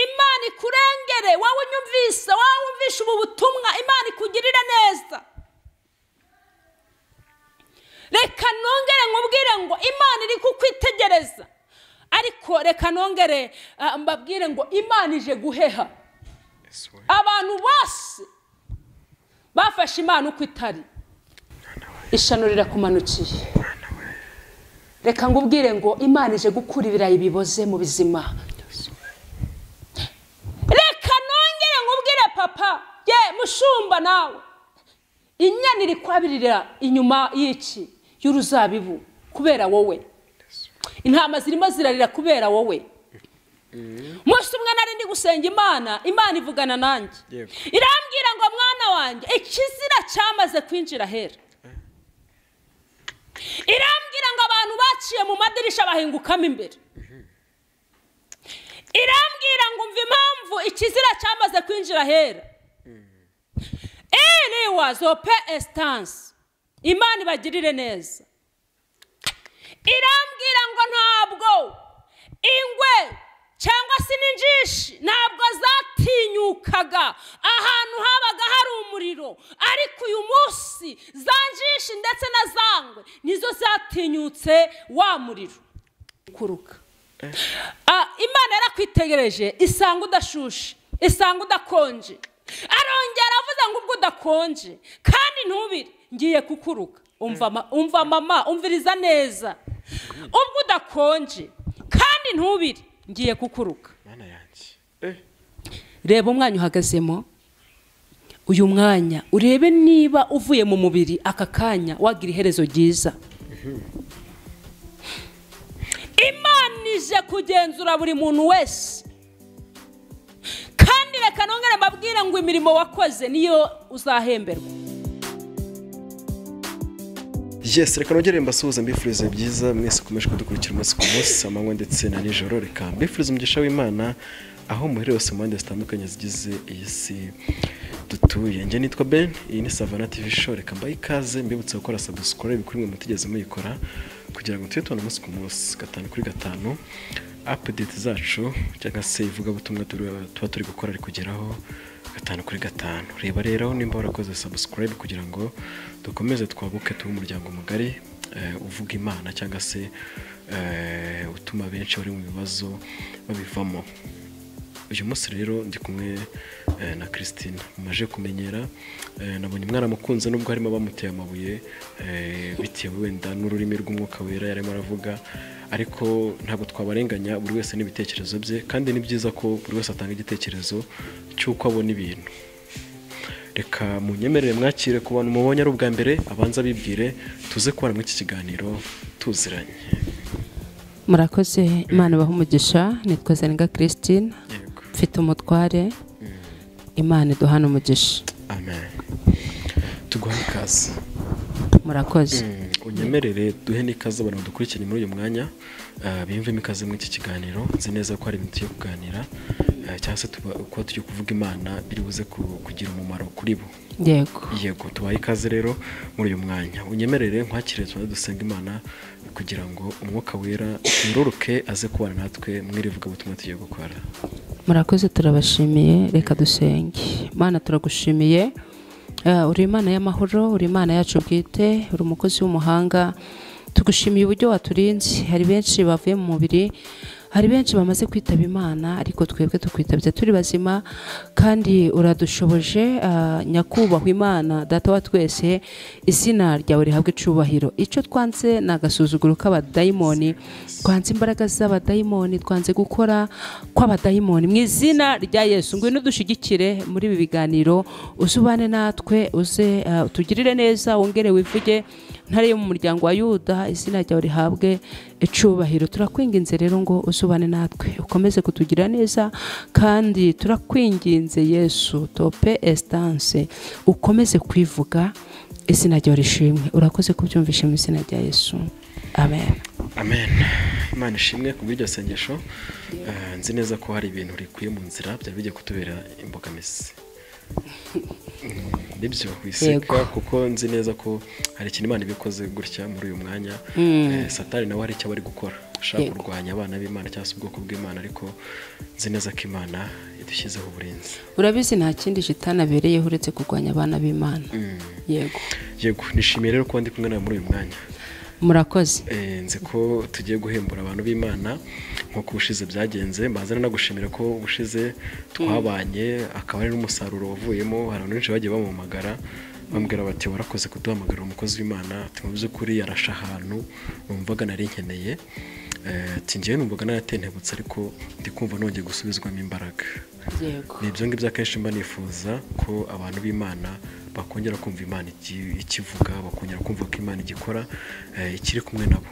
Imana ikurengere wowe unyumvise wowe wumvishe ubu butumwa Imana ikugirire neza reka nongere nkubwire ngo Imana iri kukwitegereza ariko reka nongere mbabwire ngo Imana ije guheha abantu bose bafashe Imana uko itari ishano rirakumanukiye reka ngubwire ngo Imana ije gukura ibirayi biboze mu bizima reka nongere ngubwire papa ye mushumba nawe inyana iri kwabirira inyuma y'iki y'uruzabibu kubera wowe intama zirimo zirarira kubera wowe Musi umwe nari ndi gusenga Imana ivugana nanjye irambwira ngo mwana wanjye ikizira cyamaze kwinjira hera irambwira ngo abantu baciye mu madirisha bahingukamo imbere irambwira ngo umva impamvu ikizira cyamaze kwinjira hera ene wazo pe estance Imana ibagirire neza irambwira ngo ntabwo ingwe cyangwa se n'injishi ntabwo zatinyukaga ahantu habaga hari umuriro ariko uyu munsi zanjishi ndetse na zangwe nizo zatinyutse wa muriro kuruka Imana yarakwitegereje isanga udashushe isanga udakonje arongera avuze ngo ubwo udakonje kandi ntubire ngiye kukuruka umva mama umviriza neza ubwo udakonje kandi ntubire ngiye kukuruka Mana yanjye reba umwanya uhagazemo uyu mwanya urebe niba uvuye mu mubiri aka kanya wagira iherezo ryiza Imana ije kugenzura buri muntu wese kandi reka nongere mbabwire ngo imirimo wakoze niyo uzahemberwa Yes, reka nongere mbasuhuza mbifurize byiza mwese kumeje kudukurikira umunsi ku munsi amanywa ndetse na nijoro reka mbifurize umugisha w'Imana aho muhere hose mu mpande zitandukanye zigize iyi si dutuye. Nge nitwa Ben, iyi ni Savana TV show. Reka mbaye ikaze mbibutse gukora subscribe kuri mwe mutigeze muyikora kugira ngo tujye tubona umunsi ku munsi 5 kuri 5 update zacu cyangwa se ivuga butumwa tuba turi gukora ari kugeraho 5 kuri 5. Reba rero nimba warakoze subscribe kugira ngo dukomeze twabuke tuba umuryango mugari uvuga Imana cyangwa se utuma benshi bari mu bibazo babivamo. Uyu munsi rero ndi kumwe na Christine mumaje kumenyera nabonye umwana mukunze nubwo harimo bamuteye amabuye bitewe wenda n'ururimi rw'umwuka wera yarimo aravuga ariko ntabwo twabarenganya buri wese n'ibitekerezo bye kandi ni byiza ko buri wese atanga igitekerezo cy'uko abona ibintu. Reka munyemerere mwakire ku bantu mubonye ari ubwa mbere abanza bibwire tuze kubana muri iki kiganiro tuziranye. Murakoze Imana baho umugisha nitwa Zeninga Christine mfite umutware Imana iduhana umugisha. Amen. Tuguha ikaze. Murakoze. Unyemerere duhe n'ikaze abantu dukurikiranye muri uyu mwanya bimvemo ikaze muri iki kiganiro nzi neza ko hari ibintu yo kuganira cyangwa se uko tujye kuvuga Imana biri buze kugira umumaro kuri bo. Yego tubaye ikaze rero muri uyu mwanya. Unyemerere nkwakire tuba dusenga Imana kugira ngo umwuka wera yururuke aze kubana natwe mwirivuga butumwa tugiye gukora. Murakoze turabashimiye reka dusenge. Imana turagushimiye uri Imana y'amahoro uri Imana yacu bwite uri umukozi w'umuhanga tugushimiye uburyo waturinze. Hari benshi bavuye mu mubiri hari benshi bamaze kwitaba Imana ariko twebwe tukwitabye turi bazima kandi uradushoboje nyakubahwa Imana data wa twese izina ryawe rihabwe icubahiro. Icyo twanze nagasuzuguro k'abadayimoni twanze imbaraga z'abadayimoni twanze gukora kw'abadayimoni mu izina rya Yesu ngwino dushigikire muri ibi biganiro uzubane natwe uze tugirire neza wongere wivuge ntare yo mu muryango wa Yuda izina ryawe rihabwe icubahiro. Turakwinginze rero ngo uzubane natwe ukomeze kutugira neza kandi turakwinginze Yesu tope estance ukomeze kwivuga izina ryawe rishimwe. Urakoze kubyumvisha mu izina rya Yesu. Amen. Amen. Imana ishimwe ku bw'iryo sengesho. Nzi neza ko hari ibintu rikuye mu nzira byari bigiye kutubera imbogamizi. Nibyo wiseka kuko nzi neza ko hari ikintu Imana ibikoze gutya muri uyu mwanya Satani nawe hari icyo bari gukora. ushaka kurwanya abana b'Imana cyangwa se ubwoko bw'Imana, ariko nzi neza ko Imana idushyizeho uburinzi. Urabizi nta kindi shitani abereyeho uretse kurwanya abana b'Imana. Yego nishimiye rero kuba ndi kumwe nawe muri uyu mwanya. Murakoze. Nzi ko tugiye guhembura abantu b'Imana nk'uko ubushize byagenze. Mbazana no gushimira ko ubushize twabanye akaba ari n'umusaruro wavuyemo. Hari abantu benshi bagiye bamuhamagara bambwira bati warakoze kuduhamagarira umukozi w'Imana, ati mu by'ukuri yarasha ahantu numvaga nari nkeneye, ati njyewe numvaga naratentebutse ariko ndi kumva nongeye gusubizwamo imbaraga. Ni ibyo ngibyo akenshi mba nifuza ko abantu b'Imana bakongera kumva Imana ikivuga, bakongera kumva ko Imana igikora ikiri kumwe nabo.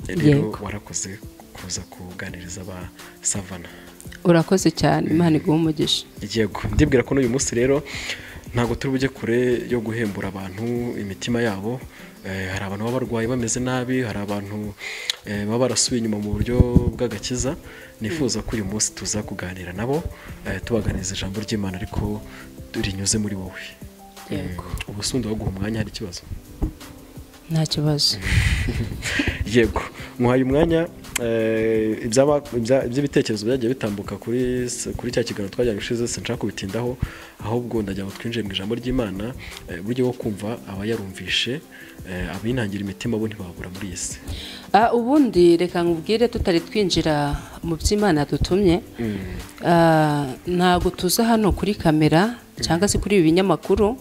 Rero warakoze kuza kuganiriza ba Savana. Urakoze cyane, Imana iguhe umugisha. Yego ndibwira ko n'uyu munsi rero ntabwo turi bujye kure yo guhembura abantu imitima yabo. Hari abantu baba barwaye bameze nabi, hari abantu baba barasubiye inyuma mu buryo bw'agakiza. Nifuza ko uyu munsi tuza kuganira nabo, tubaganiriza ijambo ry'Imana ariko rinyuze muri wowe. Yego. Ubusundi wo guha umwanya hari ikibazo? Nta kibazo. Yego muhaye umwanya. Iby'ibitekerezo byagiye bitambuka kuri cya kiganiro twajyanye ushize sinshaka kubitindaho, ahubwo ndagira ngo twinjire mu ijambo ry'Imana, uburyo bwo kumva abayarumvishe, abinangira imitima bo ntibabura muri iyi si. Ubundi reka nkubwire tutari twinjira mu by'Imana dutumye, ntabwo tuza hano kuri kamera cyangwa se kuri ibi binyamakuru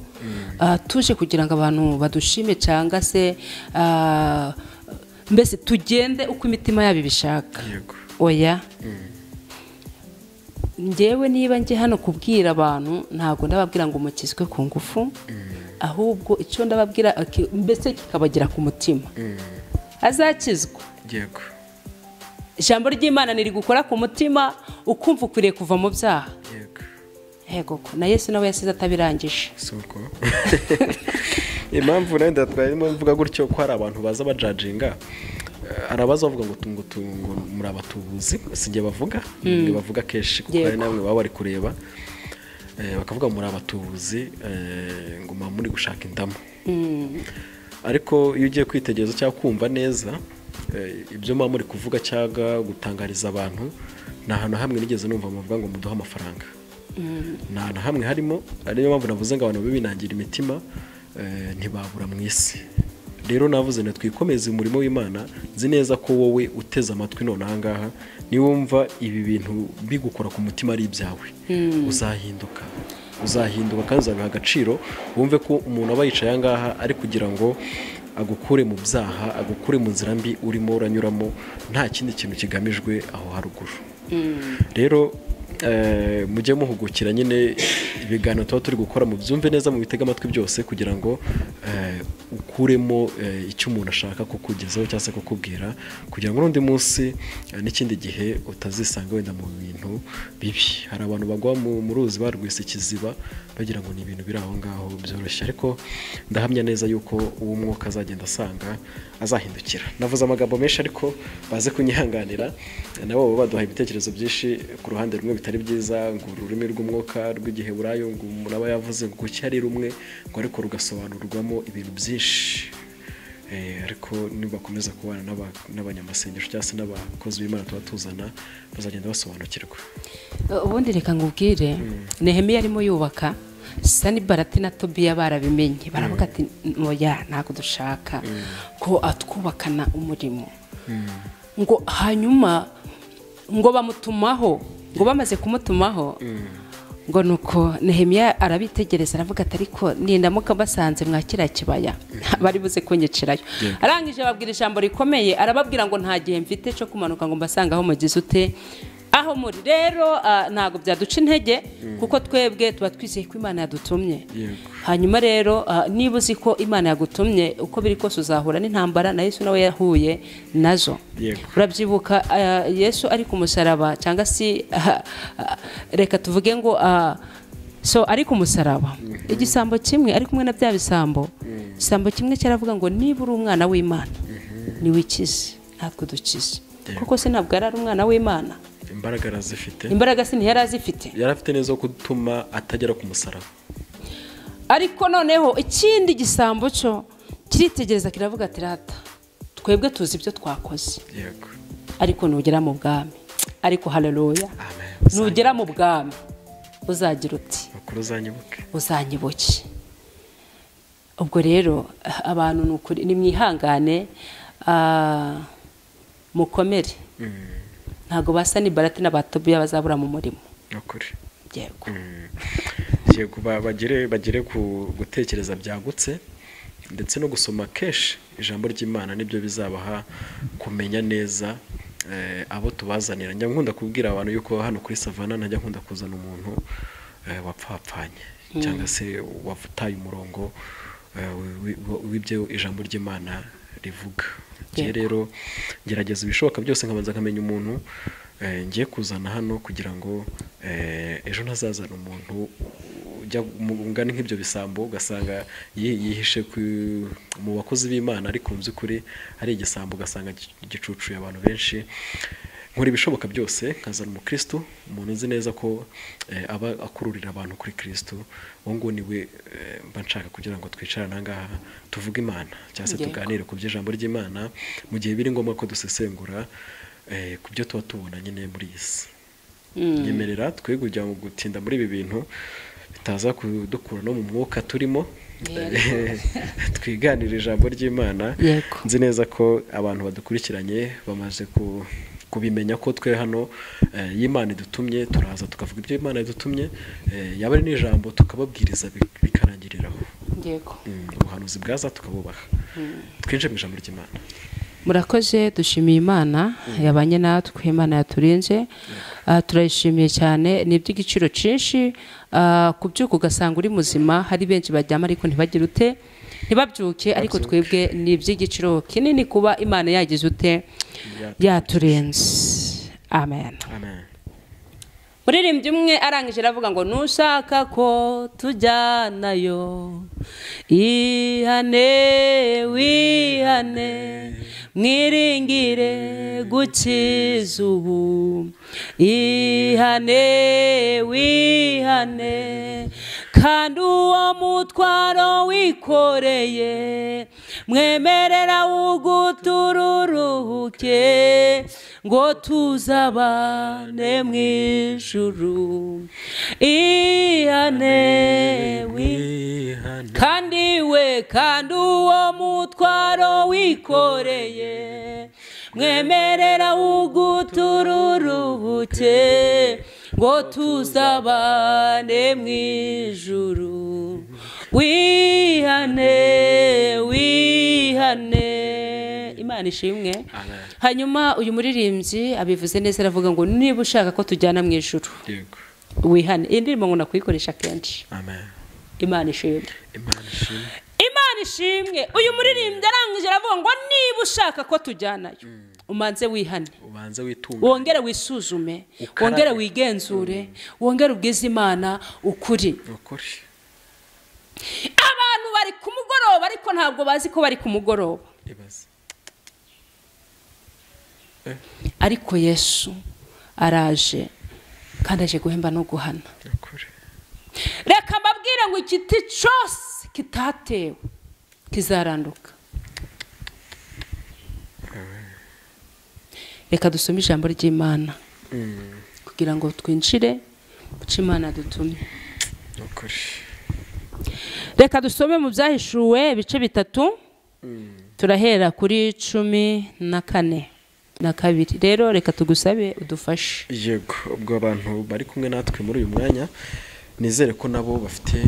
tuje kugira ngo abantu badushime cyangwa se mbese tugende uko imitima yabo ibishaka. Oya, njyewe niba njye hano kubwira abantu ntabwo ndababwira ngo mukizwe ku ngufu, ahubwo icyo ndababwira mbese kikabagira ku mutima azakizwa. Yego, ijambo ry'Imana niri gukora ku mutima ukumva ukwiriye kuva mu byaha. Yego na Yesu nawe yasize atabirangije. Soko impamvu nenda twarimo mvuga gutyo ko hari abantu baza bajajinga, arabaza bavuga ngo muri abatubuzi, singe bavuga bavuga keshi kuko ari namwe baba bari kureba, bakavuga muri abatubuzi ngo muri gushaka indamo. Ariko iyo ugiye kwitegereza cyangwa kumva neza ibyo muri kuvuga cyangwa gutangariza abantu, nta hantu hamwe nigeze numva muvuga ngo muduhe amafaranga. Nta hantu hamwe harimo. Ariyo mpamvu navuze ngo abantu bibinangira imitima ntibabura mu isi. Rero navuze na twikomeze umurimo w'Imana. Nzi neza ko wowe uteze amatwi none aha ngaha niwumva ibi bintu bigukora ku mutima ari ibyawe, uzahinduka kandi uzabiha agaciro. Wumve ko umuntu aba yicaye aha ngaha ari kugira ngo agukure mu byaha, agukure mu nzira mbi urimo uranyuramo, nta kindi kintu kigamijwe aho haruguru. Rero mujye muhugukira nyine ibiganiro tuba turi gukora, mu byumve neza, mu bitega amatwi byose, kugira ngo ukuremo icyo umuntu ashaka kukugezaho cyangwa se kukubwira, kugira ngo n'undi munsi n'ikindi gihe utazisanga wenda mu bintu bibi. Hari abantu bagwa mu ruzi barwise ikiziba bagira ngo ni ibintu biri aho ngaho byoroshye, ariko ndahamya neza yuko uwo mwuka azagenda asanga azahindukira. Navuze amagambo menshi ariko baze kunyihanganira, nabo baduha ibitekerezo byinshi ku ruhande rumwe bitari byiza, ngo ururimi rw'umwuka rw'igiheburayo ngo umuntu aba yavuze ngo kuki ari rumwe, ngo ariko rugasobanurwamo ibintu byinshi. Ariko nibakomeza kubana n'abanyamasengesho cyangwa se n'abakozi b'Imana tuba tuzana, bazagenda basobanukirwa. Ubundi reka ngubwire, Nehemiya arimo yubaka, Sanibalati na Tobiya barabimenye, baravuga ati oya ntabwo dushaka ko atwubakana umurimo. Ngo hanyuma ngo bamutumaho, ngo bamaze kumutumaho, ngo nuko Nehemiya arabitegereza aravuga ati ariko nindamuka basanze mwakira kibaya bari buze kunyicirayo. Arangije ababwira ijambo rikomeye, arababwira ngo nta gihe mfite cyo kumanuka ngo mbasanga aho mugize ute aho muri. Rero ntago byaduca intege kuko twebwe tuba twizeye ko Imana yadutumye. Hanyuma rero niba uzi ko Imana yagutumye, uko biri kose uzahura n'intambara, na Yesu nawe yahuye nazo. Urabyibuka Yesu ari ku musaraba, cyangwa se reka tuvuge ngo ari ku musaraba, igisambo kimwe ari kumwe na bya bisambo, igisambo kimwe cyaravuga ngo niba uri umwana w'Imana niwikize natwe dukize. Kuko se ntabwo ari umwana w'Imana, imbaraga arazifite. Imbaraga se ntiyari azifite, yari afite neza gutuma atagera ku musaraba. Ariko noneho ikindi gisambo cyo kiritegereza kiravuga ati rata twebwe tuzi ibyo twakoze. Yego. ariko nugera mu bwami, ariko haleluya, nugera mu bwami uzagira uti ukuri uzanyibuke. Ubwo rero abantu n'ukuri nimwihangane, mukomere, ntago basa ni Barati n'Abatobiya bazabura mu murimo. Ukuri yego bagere ku gutekereza byagutse ndetse no gusoma kenshi ijambo ry'Imana, nibyo bizabaha kumenya neza abo tubazanira. Njya nkunda kubwira abantu yuko hano kuri Savana najya nkunda kuzana umuntu wapfapfanye cyangwa se wafutaye umurongo w'ibyo ijambo ry'Imana rivuga. Rero gerageza ibishoboka byose nkabanza nkamenya umuntu ngiye kuzana hano kugira ngo ejo ntazazana umuntu ujya mungana nk'ibyo bisambo ugasanga yihishe mu bakozi b'Imana, ariko mu by'ukuri ari igisambo ugasanga gicucuye abantu benshi. Nkora ibishoboka byose nkazana umukristo, umuntu nzi neza ko aba akururira abantu kuri Kristo. Uwo ngo niwe mba nshaka kugira ngo twicarane ahangaha tuvuge Imana cyangwa se tuganire ku by'ijambo ry'Imana mu gihe biri ngombwa ko dusesengura ku byo tuba tubona nyine muri iyi si. Nyemerera twe kujya mu gutinda muri ibi bintu bitaza kudukura no mu mwuka turimo, twiganira ijambo ry'Imana. Nzi neza ko abantu badukurikiranye bamaze kubimenya ko twe hano y'Imana idutumye turaza tukavuga ibyo Imana idutumye, yaba ari n'ijambo tukababwiriza bikarangiriraho. Yego, ubuhanuzi bwaza tukabubaha. Twinjire mu ijambo ry'Imana. Murakoze, dushimiye Imana yabanye natwe, Imana yaturinze, turayishimiye cyane. Ni iby'igiciro cyinshi kubyuka ugasanga uri muzima. Hari benshi bajyama ariko ntibagire ute, ntibabyuke, ariko twebwe ni iby'igiciro kinini kuba Imana yagize ute, yaturenze. Amen. Muririmbyi umwe arangije aravuga ngo nushaka ko tujyanayo, ihane wihane, mwiringire gukiza ubu, ihane wihane, kandi uwo mutwaro wikoreye mwemerera ugutururuke, ngo tuzabane mu ijuru. Ihane wihane, kandi uwo mutwaro wikoreye mwemerera ugutururuke, ngo tuzabane mu ijuru. Wihane wihane, Imana ishimwe. Hanyuma uyu muririmbyi abivuze neza, aravuga ngo niba ushaka ko tujyana mu ijuru wihane. Iyi ndirimbo ngo nakuyikoresha kenshi. Imana ishimwe. Imana ishimwe. Uyu muririmbyi arangije aravuga ngo niba ushaka ko tujyanayo umanze wihane, wongere wisuzume, wongere wigenzure, wongere ubwize Imana ukuri. Abantu bari ku mugoroba ariko ntabwo bazi ko bari ku mugoroba, ariko Yesu araje kandi aje guhemba no guhana. Reka mbabwire ngo igiti cyose kitatewe kizaranduka. Reka dusome ijambo ry'Imana kugira ngo twinjire kuko Imana dutumye. Reka dusome mu Byahishuwe ibice 3, turahera kuri 14 na 2. Rero reka tugusabe udufashe. Yego, ubwo abantu bari kumwe natwe muri uyu mwanya nizere ko nabo bafite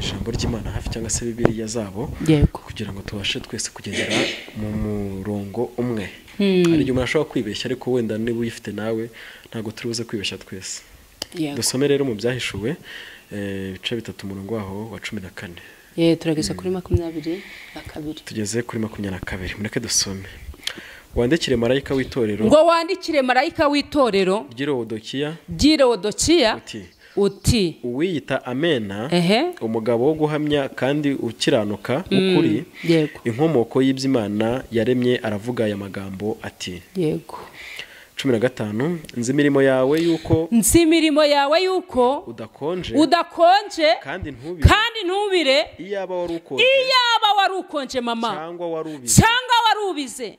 ijambo ry'Imana hafi cyangwa se Bibiliya zabo, kugira ngo tubashe twese kugendera mu murongo umwe. Hari igihe umuntu ashobora kwibeshya, ariko wenda niba uyifite nawe ntabwo turibuze kwibeshya twese. Dusome rero mu Byahishuwe ibice 3 umurongo waho wa 14. Turageza kuri 22. Tugeze kuri 22. Mureke dusome. Wandikire marayika w'itorero, ngo wandikire marayika w'itorero ry'Irodokiya uti uwiyita Amena, umugabo wo guhamya kandi ukiranuka ukuri, inkomoko y'iby'Imana yaremye, aravuga aya magambo ati. Yego. 15 nzi imirimo yawe yuko udakonje kandi ntubire iyaba wari ukonje mama cyangwa warubize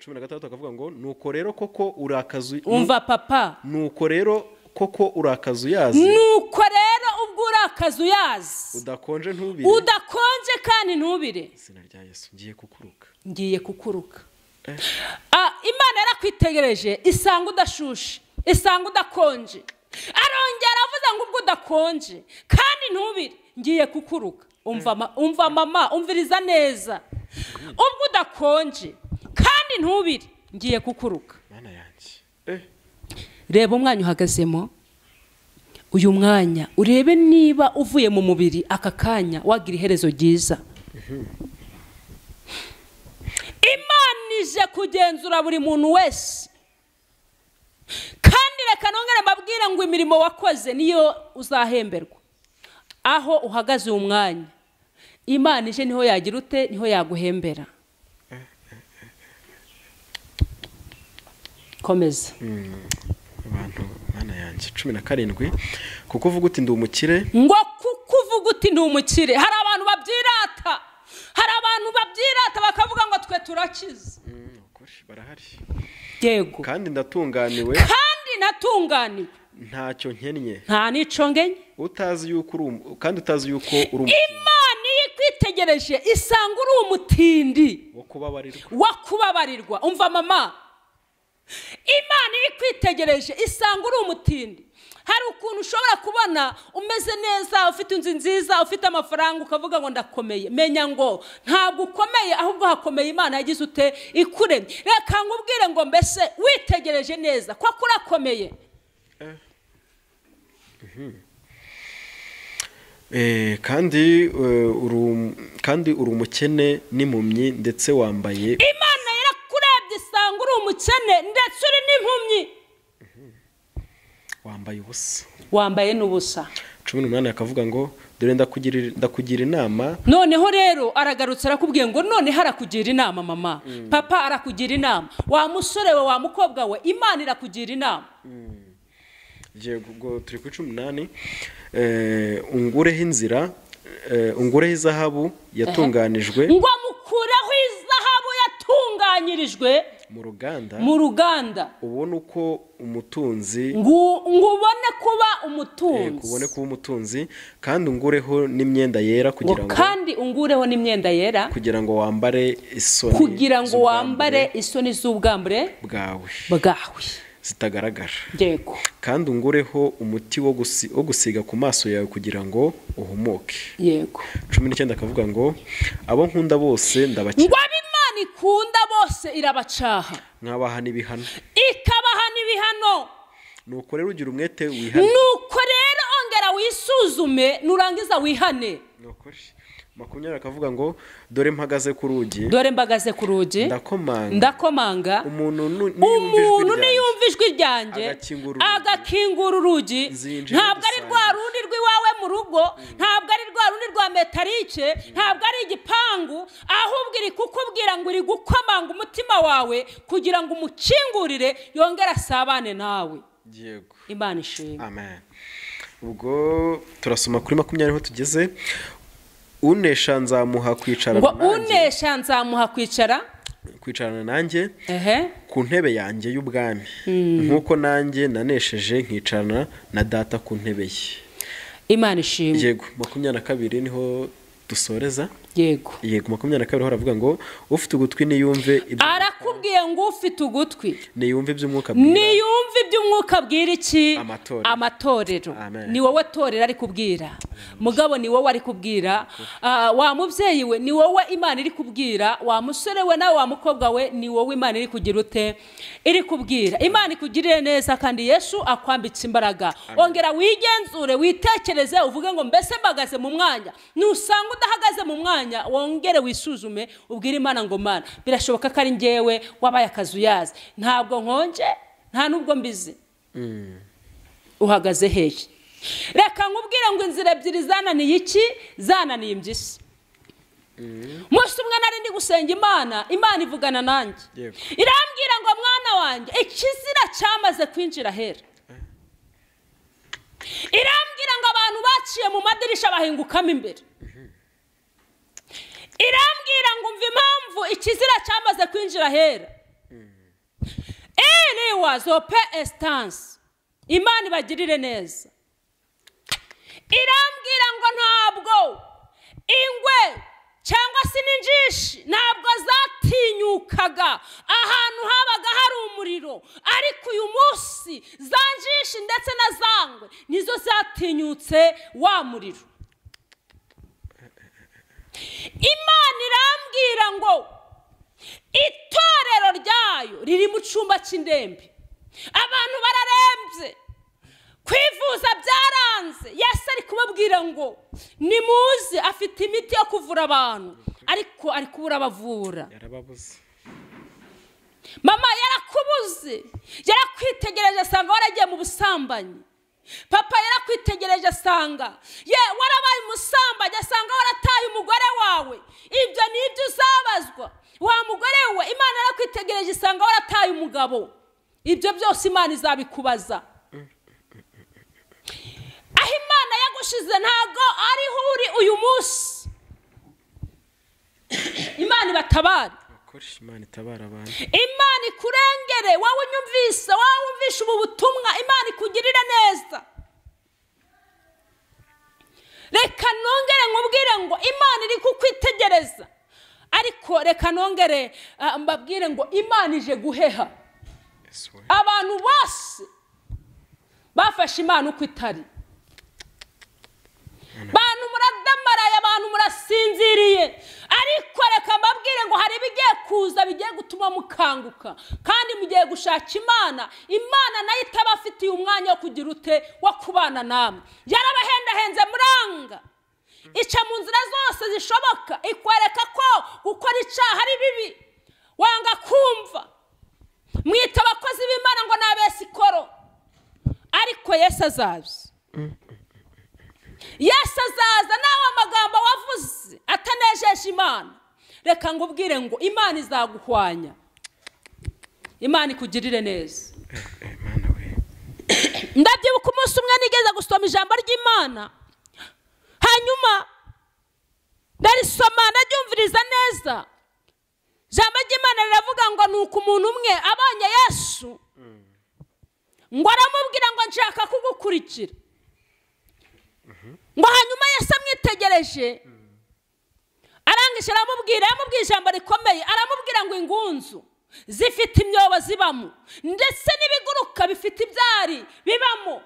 16 akavuga ngo nuko rero koko urakazu umva papa nuko rero koko urakazuyazi ubwo urakazuyazi udakonje kandi ntubire izina rya Yesu ngiye kukuruka Imana yarakwitegereje isanga udashushe isanga udakonje arongera avuze ngo ubwo udakonje kandi ntubire ngiye kukuruka umva mama umviriza neza ubwo udakonje kandi ntubire ngiye kukuruka mana yanjye reba umwanya uhagazemo uyu mwanya urebe niba uvuye mu mubiri aka kanya wagira iherezo ryiza Imana ije kugenzura buri muntu wese kandi reka nongere mbabwire ngo imirimo wakoze niyo uzahemberwa aho uhagaze uyu mwanya Imana ije niho yagira ute niho yaguhembera komeza abantu mana yanjye 17 kuko uvuga uti ndi umukire ngo kuko uvuga uti ndi umukire hari abantu babyirata bakavuga ngo twe turakize barahari yego kandi ndatunganiwe ntacyo nkennye nta nico ngenye utazi yuko Imana yikwitegereje isanga uri umutindi wo kubabarirwa umva mama Imana yikwitegereje isanga uri umutindi hari ukuntu ushobora kubona umeze neza ufite inzu nziza ufite amafaranga ukavuga ngo ndakomeye menya ngo ntabwo ukomeye ahubwo hakomeye Imana yagize ute ikuremye reka ngubwire ngo mbese witegereje neza ko kurakomeye kandi uri umukene n'impumyi ndetse wambaye Imana yarakurebye isanga uri umukene ndetse uri n'impumyi wambaye n'ubusa 18 akavuga ngo dore ndakugira inama noneho rero aragarutse arakubwiye ngo none harakugira inama mama papa arakugira inama wa musore we wa mukobwa we Imana irakugira inama yego turi ku 18 ungureho inzira ungureho izahabu yatunganijwe ngo mukureho izahabu yatunganyirijwe mu ruganda ubone uko umutunzi ubone kuba umutunzi kandi ungureho n'imyenda yera kugira ngo wambare isoni z'ubwambure bwawe zitagaragara yego kandi ungureho umuti wo gusiga ku maso yawe kugira ngo uhumuke yego 19 akavuga ngo abo nkunda bose ndabacaha ngo Imana ikunda bose irabacaha nkabahana ibihano nuko rero ugira umwete wihane ongera wisuzume nurangiza wihane nukuri 20 akavuga ngo dore mpagaze ku rugi ndakomanga umuntu niyumva ijwi ryanjye agakingura urugi ntabwo ari rwa rundi rw'iwawe mu rugo ntabwo ari rwa rundi rwa metarike ntabwo ari igipangu ahubwo iri kukubwira ngo iri gukomanga umutima wawe kugira ngo umukingurire yongere asabane nawe yego Imana ishimwe amen ubwo turasoma kuri 20 ho tugeze unesha nzamuha kwicarana nanjye ku ntebe yanjye y'ubwami nkuko nanjye nanesheje nkicarana na data ku ntebe ye Imana ishimwe yego 22 niho dusoreza yego 22 haravuga ngo ufite ugutwi niyumve arakubwiye ngo ufite ugutwi niyumve iby'umwuka bwira iki amatorero ni wowe torero ari kubwira mugabo ni wowe ari kubwira wa mubyeyi we ni wowe Imana iri kubwira wa musore we nawe wa mukobwa we ni wowe Imana iri kugira ute iri kubwira Imana ikugirire neza kandi Yesu akwambitse imbaraga ongera wigenzure witekereze uvuge ngo mbese mbagaze mu mwanya nusanga udahagaze mu mwanya wongere wisuzume ubwire Imana ngo Mana birashoboka ko ari ngewe wabaye akazuyazi ntabwo nkonje nta nubwo mbizi uhagaze hehe reka nkubwire ngo inzira ebyiri zananiye iki zananiye imbyisi musi umwe nari ndi gusenga Imana ivugana nanjye irambwira ngo mwana mwana wanjye ikizira cyamaze kwinjira hera. Irambwira ngo abantu baciye mu madirisha bahingukamo imbere. Irambwira ngo umva impamvu ikizira cyamaze kwinjira hera. Ele wazope estance. Imana ibagirire neza. Irambwira ngo ntabwo ingwe cyangwa se n'injishi ntabwo zatinyukaga ahantu habaga hari umuriro, ariko uyu munsi zanjishi ndetse na zangwe nizo zatinyutse wa muriro. Imana irambwira ngo itorero ryayo riri mu cyumba cy'indembe, abantu bararembye, kwivuza byaranze. Yesu ari kubabwira ngo nimuze, afite imiti yo kuvura abantu, ariko ari kubura abavura. Yarababuze. Mama yarakubuze, yarakwitegereje asanga waragiye mu busambanyi. Papa yarakwitegereje asanga warabaye umusambanyi, asanga warataye umugore wawe. Ibyo ni ibyo uzabazwa. Wa mugore we Imana yarakwitegereje asanga warataye umugabo. Ibyo byose Imana izabikubaza. Aho Imana yagushize ntago ariho uri uyu munsi. Imana ibatabare. Imana itabara abantu. Imana ikurengere, wowe unyumvise, wowe wumvishe ubu butumwa, Imana ikugirire neza. Reka nongere nkubwire ngo Imana iri kukwitegereza, ariko reka nongere mbabwire ngo Imana ije guheha. Abantu bose bafashe Imana uko itari. Bantu muradamaraye, abantu murasinziriye, ariko reka mbabwire ngo hari bigiye kuza bigiye gutuma mukanguka, kandi mugiye gushaka Imana. Imana nayo itabafitiye umwanya wo kugira ute wo kubana namwe. Yarabahendahenze muranga, ica mu nzira zose zishoboka, ikwereka ko gukora icyaha ari bibi, wanga kumva. Mwita abakozi b'Imana ngo n'abesikoro, ariko Yesu azaza. Yesu azaza, nawe amagambo wavuze atanejeje Imana, reka ngubwire ngo Imana izaguhwanya. Imana ikugirire neza. Ndabyibuka umunsi umwe nigeze gusoma ijambo ry'Imana, hanyuma ndarisoma ndaryumviriza neza. Ijambo ry'Imana riravuga ngo nuko umuntu umwe abonye Yesu, ngo aramubwira ngo nshaka kugukurikira. Ngo hanyuma Yesu amwitegereje, arangije aramubwira, yamubwiye ijambo rikomeye, aramubwira ngo ingunzu zifite imyobo zibamo, ndetse n'ibiguruka bifite ibyari bibamo,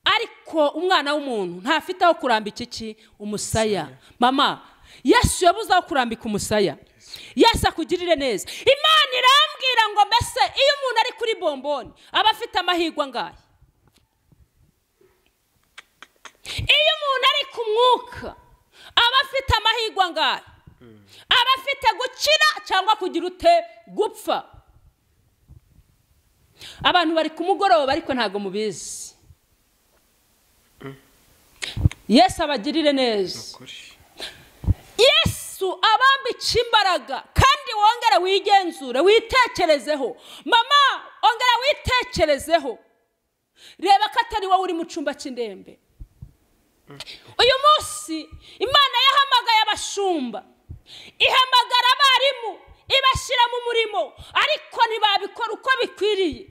ariko umwana w'umuntu ntafite aho kurambika iki? Umusaya. Mama, Yesu yabuze aho kurambika umusaya. Yesu akugirire neza. Imana irambwira ngo mbese iyo umuntu ari kuri bomboni aba afite amahirwe angahe? Iyo umuntu ari ku mwuka aba afite amahirwe angahe? Aba afite gukira cyangwa kugira ute? Gupfa. Abantu bari ku mugoroba ariko ntago mubizi. Yesu abagirire neza. Yesu abambika imbaraga, kandi wongere wigenzure, witekerezeho. Mama, ongera witekerezeho. Reba ko atari wowe uri mu cyumba cy'indembe. Uyu munsi Imana yahamagaye abashumba, ihamagara abarimu, ibashyira mu murimo, ariko ntibabikora uko bikwiriye.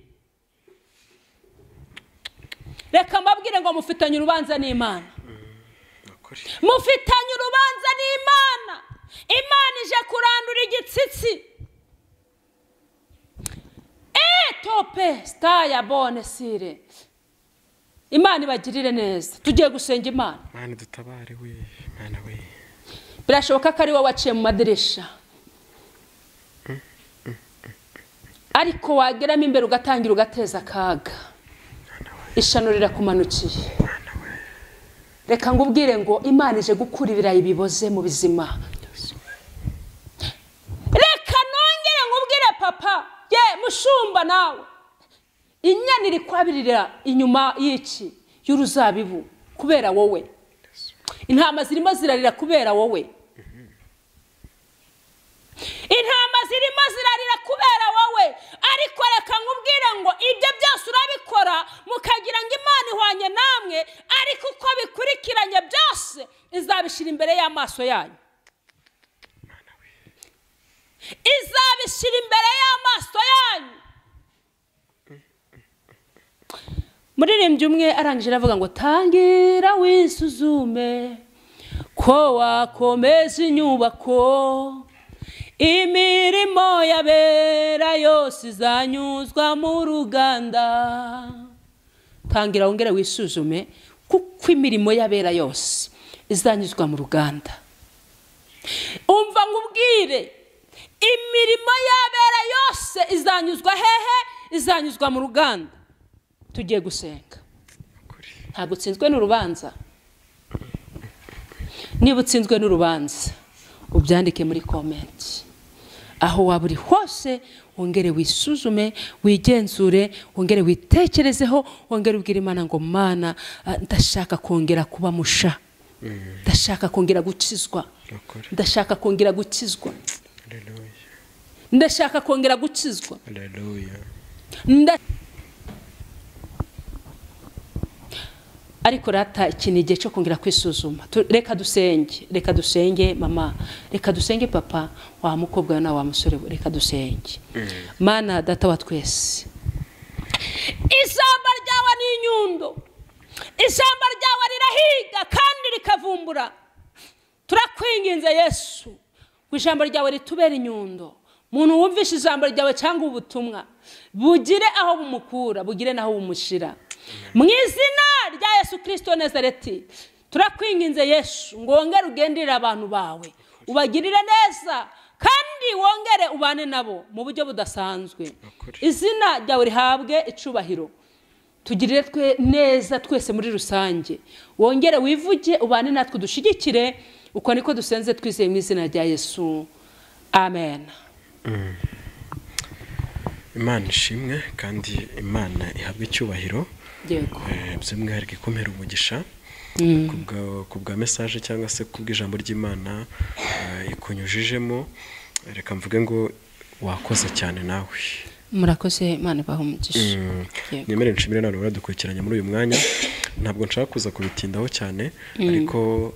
Reka mbabwire ngo mufitanye urubanza n'Imana. Mufitanye urubanza n'Imana. Imana ije kurandura igitsitsi. Tope staya bone sire. Imana ibagirire neza. Tugiye gusenga Imana. Imana dutabare we, Imana we. Birashoboka ko ari wowe waciye mu madirisha, ariko wageramo imbere ugatangira ugateza akaga. Ishano rirakumanukiye. Reka ngubwire ngo Imana ije gukura ibirayi biboze mu bizima. Reka nongere ngubwire papa, mushumba nawe, inyana iri kwabirira inyuma y'iki? Y'uruzabibu, kubera wowe. Intama zirimo zirarira kubera wowe. Intama zirimo zirarira kubera wowe, ariko reka nkubwire ngo ibyo byose urabikora mukagira ngo Imana ihwanye namwe, ariko uko bikurikiranye byose izabishyira imbere y'amaso yanyu, izabishyira imbere y'amaso yanyu. Muririmbyi umwe arangije aravuga ngo tangira wisuzume ko wakomeza inyubako, imirimo y'abera yose izanyuzwa mu ruganda. Tangira wongere wisuzume kuko imirimo y'abera yose izanyuzwa mu ruganda. Umva nkubwire, imirimo y'abera yose izanyuzwa hehe? Izanyuzwa mu ruganda. Tugiye gusenga. Ntabwo utsinzwe n'urubanza. Niba utsinzwe n'urubanza ubyandike muri comment. Aho waba uri hose wongere wisuzume, wigenzure, wongere witekerezeho, wongere ubwire Imana ngo Mana, ndashaka kongera kuba musha, ndashaka kongera gukizwa, ndashaka kongera gukizwa, ndashaka kongera gukizwa. Ariko rata ikintu igihe cyo kongera kwisuzuma. Reka dusenge mama, reka dusenge papa, wa mukobwa na wa musore, reka dusenge. Mana data wa twese, ijambo ryawe ni inyundo, ijambo ryawe rirahiga kandi rikavumbura. Turakwinginze Yesu, ngo ijambo ryawe ritubere inyundo. Muntu wumvishe ijambo ryawe cyangwa ubutumwa bugire aho bumukura, bugire naho bumushira. Mu izina rya Yesu Kristo Nazareti turakwinginze Yesu, ngo wongere ugendere abantu bawe, ubagirire neza kandi wongere ubane nabo mu buryo budasanzwe. Izina ryawe rihabwe icubahiro. Tugirire neza twese muri rusange, wongere wivuge, ubane natwe, dushigikire. Uko niko dusenze twizeye mu izina rya Yesu, amen. Imana ishimwe kandi Imana ihabwe icyubahiro. Yego. By'umwihariko ikomera umugisha kubwa message cyangwa se kubw'ijambo ry'Imana ikunyujijemo. Reka mvuge ngo wakoze cyane nawe. Murakoze, Imana ibahe umugisha. Nyemere nshimire nawe baradukurikiranye muri uyu mwanya. Ntabwo nshaka kuza kubitindaho cyane, ariko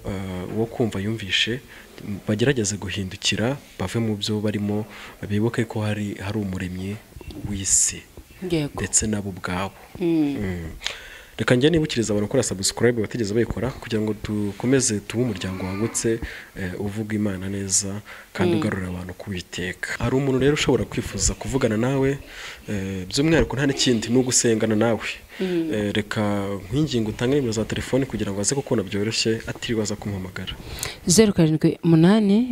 wo kumva yumvishe bagerageze guhindukira, bave mu byo barimo, bibuke ko hari umuremyi w'isi ndetse nabo ubwabo. Reka njye nibukiriza abantu gukora subscribe batigeze bayikora, kugira ngo dukomeze tube umuryango wagutse uvuga Imana neza kandi ugarurira abantu kubiteka. Hari umuntu rero ushobora kwifuza kuvugana nawe, by'umwihariko nta n'ikindi no gusengana nawe. Reka nkwinginga utange nimero za telefone kugira ngo aze kukubona byoroshye atiriwe aza kumuhamagara. 0788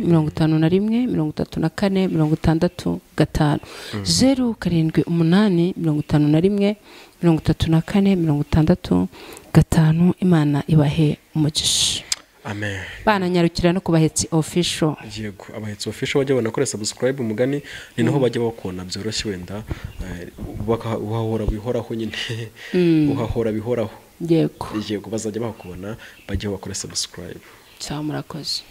51 34 65 0788 51 34 65. Imana ibahe umugisha. Amen. Bana nyarukira no kubahetsi official. Yego, abahetsi official bajya banakora subscribe umugani, ni naho bajya bakona byoroshye, wenda uhahora bihoraho nyine. Uhahora bihoraho. Yego. Yego, bazajya bakubona bajya bakora subscribe. Cyamurakoze.